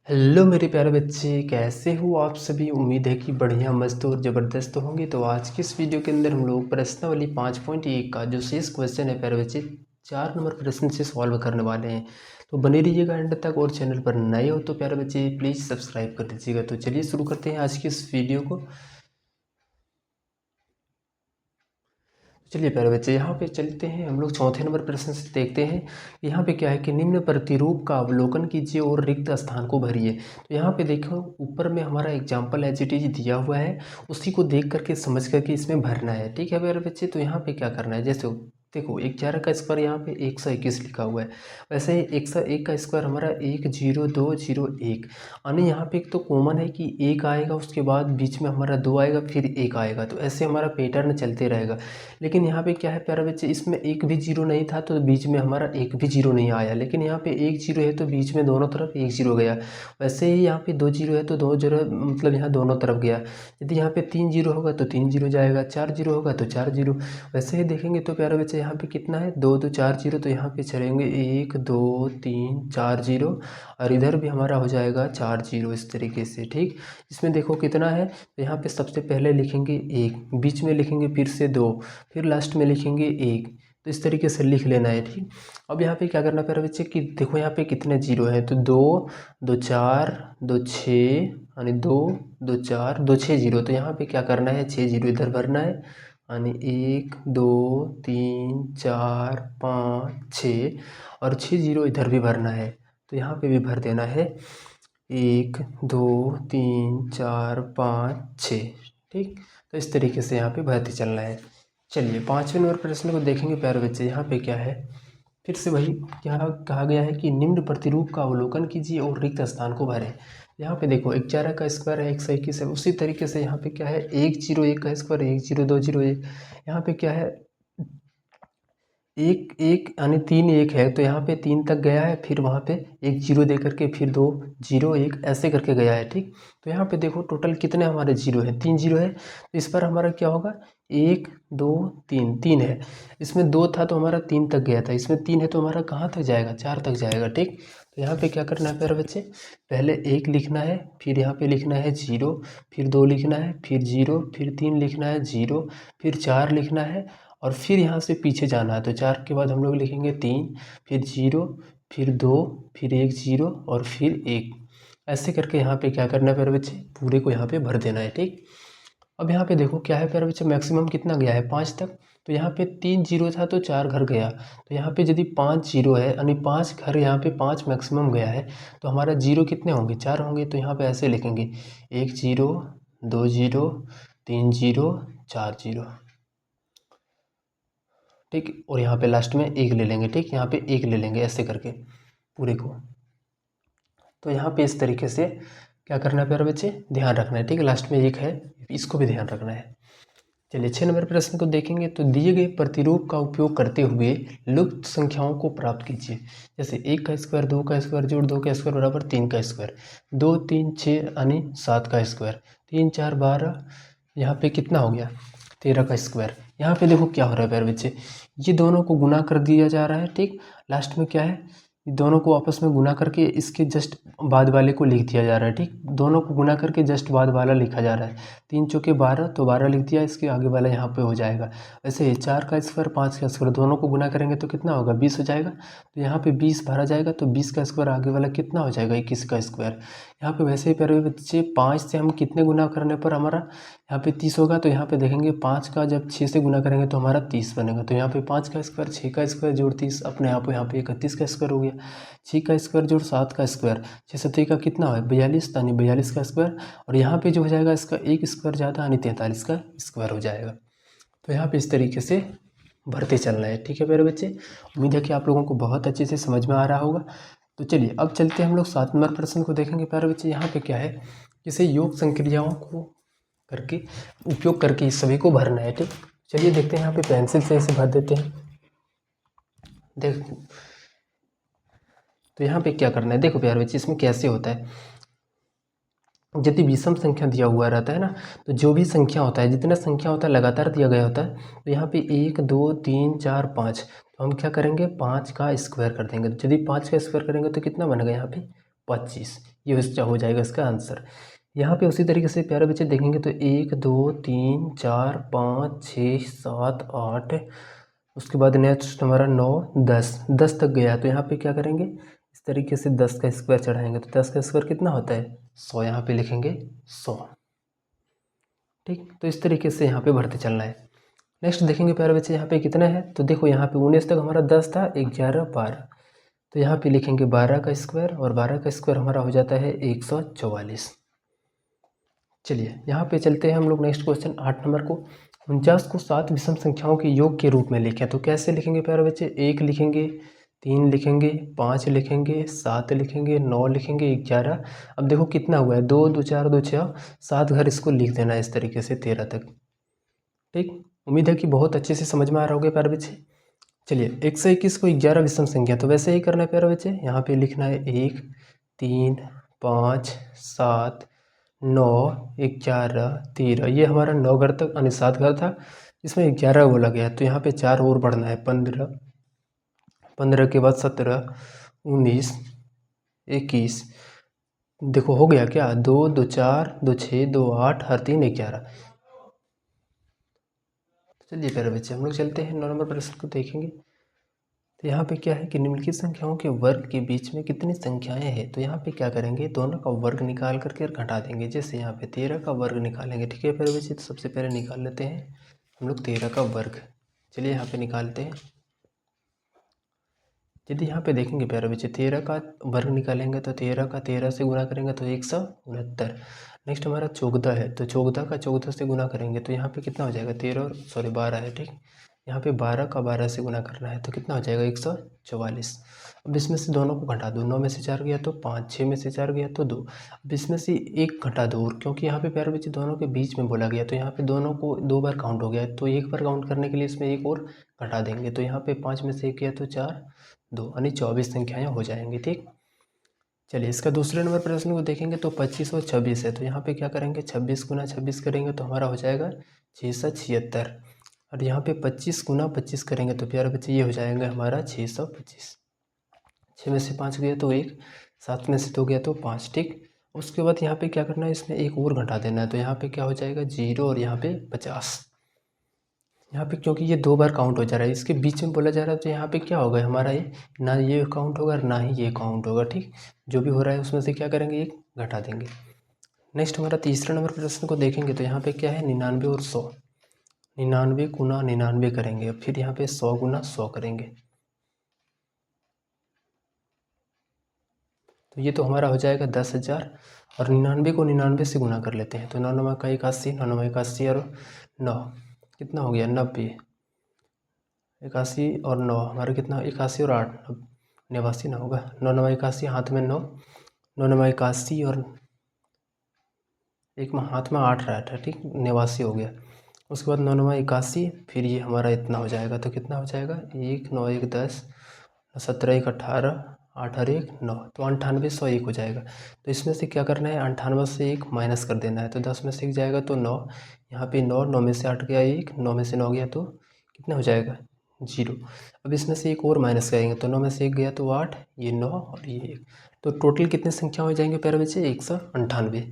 Hello मेरे प्यारे बच्चे, कैसे हो आप सभी। उम्मीद है कि बढ़िया मस्त और ज़बरदस्त होंगे। तो आज की इस वीडियो के अंदर हम लोग प्रश्नावली 5.1 का जो शेष क्वेश्चन है प्यारे बच्चे 4 नंबर प्रश्न से सॉल्व करने वाले हैं। तो बने रहिएगा एंड तक, और चैनल पर नए हो तो प्यारे बच्चे प्लीज़ सब्सक्राइब कर दीजिएगा। तो चलिए शुरू करते हैं आज की इस वीडियो को। चलिए प्यारे बच्चे, यहाँ पे चलते हैं हम लोग चौथे नंबर प्रश्न से। देखते हैं यहाँ पे क्या है कि निम्न प्रतिरूप का अवलोकन कीजिए और रिक्त स्थान को भरिए। तो यहाँ पे देखो ऊपर में हमारा एग्जाम्पल एज इट इज दिया हुआ है, उसी को देख करके समझ करके इसमें भरना है। ठीक है प्यारे बच्चे, तो यहाँ पे क्या करना है, जैसे देखो 11 का स्क्वायर यहाँ पे 121 लिखा हुआ है। वैसे ही 101 का स्क्वायर हमारा 10201, यानी यहाँ पे एक तो कॉमन है कि 1 आएगा, उसके बाद बीच में हमारा 2 आएगा, फिर 1 आएगा। तो ऐसे हमारा पैटर्न चलते रहेगा। लेकिन यहाँ पे क्या है प्यारे बच्चे, इसमें एक भी जीरो नहीं था तो बीच में हमारा एक भी जीरो नहीं आया। लेकिन यहाँ पे एक जीरो है तो बीच में दोनों तरफ एक जीरो गया। वैसे ही यहाँ पे 2 जीरो है तो 2 जीरो मतलब यहाँ दोनों तरफ गया। यदि यहाँ पे 3 जीरो होगा तो 3 जीरो जाएगा, 4 जीरो होगा तो 4 जीरो। वैसे ही देखेंगे तो प्यारे बच्चे यहाँ पे कितना है, 2 2 4 जीरो, तो यहाँ पे चलेंगे 1 2 3 4 जीरो, और इधर भी हमारा हो जाएगा 4 जीरो इस तरीके से। ठीक, इसमें देखो कितना है, तो यहाँ पे सबसे पहले लिखेंगे 1, बीच में लिखेंगे फिर से 2, फिर लास्ट में लिखेंगे 1। तो इस तरीके से लिख लेना है। ठीक, अब यहाँ पे क्या करना है प्यारे बच्चे कि देखो यहाँ पे कितने जीरो हैं, तो 2 2 4 2 6, यानी 2 2 4 2 6 जीरो। तो यहाँ पे क्या करना है, 6 जीरो इधर भरना है, यानी 1 2 3 4 5 6, और 6 जीरो इधर भी भरना है। तो यहाँ पे भी भर देना है 1 2 3 4 5 6। ठीक, तो इस तरीके से यहाँ पे भरते चलना है। चलिए 5वें नंबर प्रश्न को देखेंगे प्यारे बच्चे। यहाँ पे क्या है, फिर से वही क्या कहा गया है कि निम्न प्रतिरूप का अवलोकन कीजिए और रिक्त स्थान को भरें। यहाँ पे देखो 11 का स्क्वायर है 121 है, उसी तरीके से यहाँ पे क्या है 101 का स्क्वायर 10201। यहाँ पे क्या है, एक एक यानी 3 1 है, तो यहाँ पे 3 तक गया है, फिर वहाँ पे एक जीरो दे करके फिर 2 0 1 ऐसे करके गया है। ठीक, तो यहाँ पे देखो टोटल कितने हमारे जीरो है, 3 जीरो है। तो इस पर हमारा क्या होगा, 1 2 3, 3 है। इसमें 2 था तो हमारा 3 तक गया था, इसमें 3 है तो हमारा कहाँ तक जाएगा, 4 तक जाएगा। ठीक, तो यहाँ पे क्या करना है प्यारे बच्चे, पहले 1 लिखना है, फिर यहाँ पे लिखना है 0, फिर 2 लिखना है, फिर 0, फिर 3 लिखना है 0, फिर 4 लिखना है, और फिर यहाँ से पीछे जाना है। तो 4 के बाद हम लोग लिखेंगे 3, फिर 0, फिर 2, फिर 1 0, और फिर 1। ऐसे करके यहाँ पे क्या करना है प्यारे बच्चे, पूरे को यहाँ पे भर देना है। ठीक, अब यहाँ पे देखो क्या है प्यारे बच्चे, मैक्सिमम कितना गया है, 5 तक। तो यहाँ पे 3 जीरो था तो 4 घर गया। तो यहाँ पे यदि 5 जीरो है यानी 5 घर, यहाँ पे 5 मैक्सिमम गया है, तो हमारा जीरो कितने होंगे, 4 होंगे। तो यहाँ पे ऐसे लिखेंगे 1 जीरो 2 जीरो 3 जीरो 4 जीरो। ठीक, और यहाँ पे लास्ट में 1 ले लेंगे। ठीक, यहाँ पे 1 ले लेंगे ऐसे करके पूरे को। तो यहाँ पे इस तरीके से क्या करना है प्यारे बच्चे, ध्यान रखना है। ठीक, लास्ट में 1 है, इसको भी ध्यान रखना है। चलिए 6 नंबर प्रश्न को देखेंगे। तो दिए गए प्रतिरूप का उपयोग करते हुए लुप्त संख्याओं को प्राप्त कीजिए। जैसे 1 का स्क्वायर 2 का स्क्वायर जोड़ 2 का स्क्वायर बराबर 3 का स्क्वायर, 2 3 6 यानी 7 का स्क्वायर, 3 4 12, यहाँ पे कितना हो गया, 13 का स्क्वायर। यहाँ पे देखो क्या हो रहा है प्यारे बच्चे, ये दोनों को गुना कर दिया जा रहा है। ठीक, लास्ट में क्या है, ये दोनों को आपस में गुना करके इसके जस्ट बाद वाले को लिख दिया जा रहा है। ठीक, दोनों को गुना करके जस्ट बाद वाला लिखा जा रहा है। 3 चौके 12, तो 12 लिख दिया, इसके आगे वाला यहाँ पे हो जाएगा। वैसे 4 का स्क्वायर 5 का स्क्वायर दोनों को गुना करेंगे तो कितना होगा, 20 हो जाएगा। तो यहाँ पे 20 भरा जाएगा, तो 20 का स्क्वायर आगे वाला कितना हो जाएगा, 21 का स्क्वायर। यहाँ पे वैसे ही प्यारे बच्चे 5 से हम कितने गुना करने पर हमारा यहाँ पे 30 होगा। तो यहाँ पे देखेंगे 5 का जब 6 से गुना करेंगे तो हमारा 30 बनेगा। तो यहाँ पे 5 का स्क्वायर 6 का स्क्वायर जोड़ 30, अपने आप यहाँ पे 31 का स्क्वायर हो गया। 6 का स्क्वायर जोड़ 7 का स्क्वायर, 6 7 का कितना है 42, यानी 42 का स्क्वायर। और यहाँ पे जो हो जाएगा इसका एक स्क्वायर ज़्यादा, यानी 43 का स्क्वायर हो जाएगा। तो यहाँ पे इस तरीके से भरते चलना है। ठीक है प्यारे बच्चे, उम्मीद है कि आप लोगों को बहुत अच्छे से समझ में आ रहा होगा। तो चलिए अब चलते हैं हम लोग 7 नंबर प्रश्न को देखेंगे प्यारे बच्चे। यहाँ पे क्या है, जैसे योग संक्रियाओं को करके उपयोग करके इस सभी को भरना है। ठीक, चलिए देखते हैं, यहाँ पे पेंसिल से इसे भर देते हैं। देख, तो यहाँ पे क्या करना है, देखो प्यारे बच्चे इसमें कैसे होता है, यदि विषम संख्या दिया हुआ रहता है ना, तो जो भी संख्या होता है, जितना संख्या होता है लगातार दिया गया होता है, तो यहाँ पे 1 2 3 4 5, तो हम क्या करेंगे 5 का स्क्वायर कर देंगे। तो यदि 5 का स्क्वायर करेंगे तो कितना बनेगा यहाँ पे 25। ये इसका हो जाएगा इसका आंसर। यहाँ पे उसी तरीके से प्यारे बच्चे देखेंगे तो 1 2 3 4 5 6 7 8, उसके बाद नेक्स्ट हमारा 9 10, 10 तक गया। तो यहाँ पे क्या करेंगे, इस तरीके से 10 का स्क्वायर चढ़ाएंगे। तो 10 का स्क्वायर कितना होता है 100, यहाँ पे लिखेंगे 100। ठीक, तो इस तरीके से यहाँ पे भरते चलना है। नेक्स्ट देखेंगे प्यारे बच्चे यहाँ पे कितना है। तो देखो यहाँ पे 19 तक हमारा 10 था, 11 12, तो यहाँ पे लिखेंगे 12 का स्क्वायर, और 12 का स्क्वायर हमारा हो जाता है 144। चलिए यहाँ पे चलते हैं हम लोग नेक्स्ट क्वेश्चन 8 नंबर को। 49 को 7 विषम संख्याओं के योग के रूप में लिखें। तो कैसे लिखेंगे प्यारे बच्चे, 1 लिखेंगे, 3 लिखेंगे, 5 लिखेंगे, 7 लिखेंगे, 9 लिखेंगे, 11। अब देखो कितना हुआ है, 2 2 4 2 6 7 घर इसको लिख देना है इस तरीके से 13 तक। ठीक, उम्मीद है कि बहुत अच्छे से समझ में आ रहा होगा प्यारे बच्चे। चलिए 121 को 11 विषम संख्या, तो वैसे ही करना है प्यारे बच्चे। यहाँ पे लिखना है 1 3 5 7 9 11 13, ये हमारा 9 घर तक यानी 7 घर था, इसमें 11 बोला गया। तो यहाँ पे 4 और बढ़ना है, 15, 15 के बाद 17 19 21। देखो हो गया क्या, 2 2 4 2 6 2 8 हर 3 11। चलिए प्यारे बच्चे हम लोग चलते हैं 9 नंबर प्रश्न को देखेंगे। तो यहाँ पे क्या है कि निम्नलिखित संख्याओं के वर्ग के बीच में कितनी संख्याएं हैं। तो यहाँ पे क्या करेंगे, दोनों का वर्ग निकाल करके और घटा देंगे। जैसे यहाँ पे 13 का वर्ग निकालेंगे। ठीक है प्यारे बच्चे, तो सबसे पहले निकाल लेते हैं हम लोग 13 का वर्ग। चलिए यहाँ पे निकालते हैं। यदि यहाँ पे देखेंगे प्यारे बच्चे 13 का वर्ग निकालेंगे तो 13 का 13 से गुना करेंगे तो 169। नेक्स्ट हमारा 14 है, तो 14 का 14 से गुना करेंगे तो यहाँ पे कितना हो जाएगा 13 और 12 है। ठीक, यहाँ पे 12 का 12 से गुना करना है तो कितना हो जाएगा 144। अब इसमें से दोनों को घटा दो, 9 में से 4 गया तो 5, 6 में से 4 गया तो 2। अब इसमें से एक घटा दो, और क्योंकि यहाँ पे प्यारे बच्चे दोनों के बीच में बोला गया तो यहाँ पे दोनों को 2 बार काउंट हो गया, तो एक बार काउंट करने के लिए इसमें एक और घटा देंगे। तो यहाँ पे 5 में से 1 गया तो 4 2 यानी 24 संख्याएँ हो जाएंगी। ठीक, चलिए इसका दूसरे नंबर प्रश्न को देखेंगे तो 25 और 26 है। तो यहाँ पे क्या करेंगे, 26 गुना 26 करेंगे तो हमारा हो जाएगा 676। और यहाँ पे 25 गुना 25 करेंगे तो प्यारे बच्चे ये हो जाएगा हमारा 625। 6 में से 5 गया तो 1, 7 में से 2 गया तो 5। ठीक, उसके बाद यहाँ पे क्या करना है, इसमें एक और घटा देना है। तो यहाँ पे क्या हो जाएगा 0 और यहाँ पे 50। यहाँ पे क्योंकि ये 2 बार काउंट हो जा रहा है, इसके बीच में बोला जा रहा है, तो यहाँ पे क्या होगा हमारा, ये ना ये काउंट होगा और ना ही ये काउंट होगा। ठीक, जो भी हो रहा है उसमें से क्या करेंगे, एक घटा देंगे। नेक्स्ट हमारा तीसरा नंबर प्रश्न को देखेंगे तो यहाँ पे क्या है 99 और 100। 99 गुना 99 करेंगे, फिर यहाँ पे 100 गुना 100 करेंगे। तो ये तो हमारा हो जाएगा 10,000, और 99 को 99 से गुना कर लेते हैं। तो 9 9 का 81, 9 9 81 और 9 कितना हो गया 90। 81 और 9 हमारा कितना, 81 और 8 89 ना होगा। 9 9 81, हाथ में 9, 9 9 81 और एक में हाथ में 8 रहा था। ठीक, 89 हो गया। उसके बाद 9 9 81, फिर ये हमारा इतना हो जाएगा। तो कितना हो जाएगा 1 9 1 10, 17 1 18, 8 और 1 9, तो 98 100 1 हो जाएगा। तो इसमें से क्या करना है, 98 से 1 माइनस कर देना है। तो 10 में से 1 जाएगा तो 9, यहाँ पे 9, 9 में से 8 गया 1, 9 में से 9 गया तो कितना हो जाएगा 0। अब इसमें से एक और माइनस करेंगे तो 9 में से 1 गया तो 8, ये 9 और ये 1। तो टोटल कितनी संख्या हो जाएंगे प्यारे बच्चे 198।